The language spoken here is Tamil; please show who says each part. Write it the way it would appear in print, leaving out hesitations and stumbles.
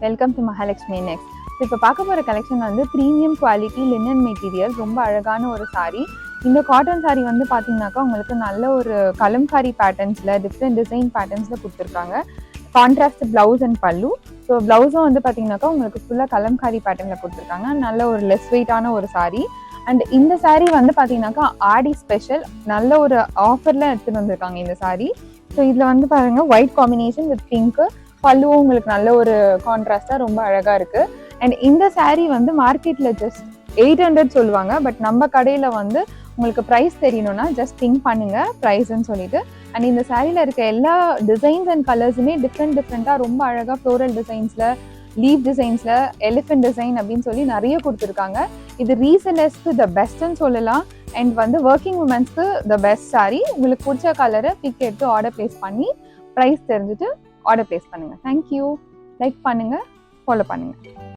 Speaker 1: Welcome to Mahalakshmi next. இப்போ பார்க்க போகிற கலெக்ஷன் வந்து ப்ரீமியம் குவாலிட்டி லினன் மெட்டீரியல், ரொம்ப அழகான ஒரு saree. இந்த காட்டன் saree வந்து பார்த்தீங்கன்னாக்கா உங்களுக்கு நல்ல ஒரு கலம்காரி பேட்டர்ன்ஸில் டிஃப்ரெண்ட் டிசைன் பேட்டர்ன்ஸில் கொடுத்துருக்காங்க. கான்ட்ராஸ்ட் ப்ளவுஸ் அண்ட் பல்லு. ஸோ ப்ளவுஸும் வந்து பார்த்தீங்கன்னாக்கா உங்களுக்கு ஃபுல்லாக கலம்காரி பேட்டர்னில் கொடுத்துருக்காங்க. நல்ல ஒரு லெஸ் வெயிட்டான ஒரு saree. அண்ட் இந்த saree வந்து பார்த்தீங்கன்னாக்கா ஆடி ஸ்பெஷல் நல்ல ஒரு ஆஃபரில் எடுத்துகிட்டு வந்திருக்காங்க இந்த saree. ஸோ இதில் வந்து பாருங்கள் ஒயிட் காம்பினேஷன் வித் பிங்க்கு, பல்லுவும் உங்களுக்கு நல்ல ஒரு கான்ட்ராஸ்டாக ரொம்ப அழகாக இருக்குது. அண்ட் இந்த saree வந்து மார்க்கெட்டில் ஜஸ்ட் 800 சொல்லுவாங்க. பட் நம்ம கடையில் வந்து உங்களுக்கு ப்ரைஸ் தெரியணும்னா ஜஸ்ட் திங்க் பண்ணுங்கள் ப்ரைஸ்ன்னு சொல்லிட்டு. அண்ட் இந்த சாரியில் இருக்க எல்லா டிசைன்ஸ் அண்ட் கலர்ஸுமே டிஃப்ரெண்ட்டாக ரொம்ப அழகாக ஃப்ளோரல் டிசைன்ஸில், லீவ் டிசைன்ஸில், எலிஃபென்ட் டிசைன் அப்படின்னு சொல்லி நிறைய கொடுத்துருக்காங்க. இது ரீசெல்லர்ஸ்க்கு த பெஸ்ட்டுன்னு சொல்லலாம். அண்ட் வந்து ஒர்க்கிங் உமன்ஸ்க்கு த பெஸ்ட் saree. உங்களுக்கு பிடிச்ச கலரை பிக் எடுத்து ஆர்டர் ப்ளேஸ் பண்ணி ப்ரைஸ் தெரிஞ்சுட்டு ஆர்டர் ப்ளேஸ் பண்ணுங்கள். தேங்க்யூ. லைக் பண்ணுங்கள், ஃபாலோ பண்ணுங்கள்.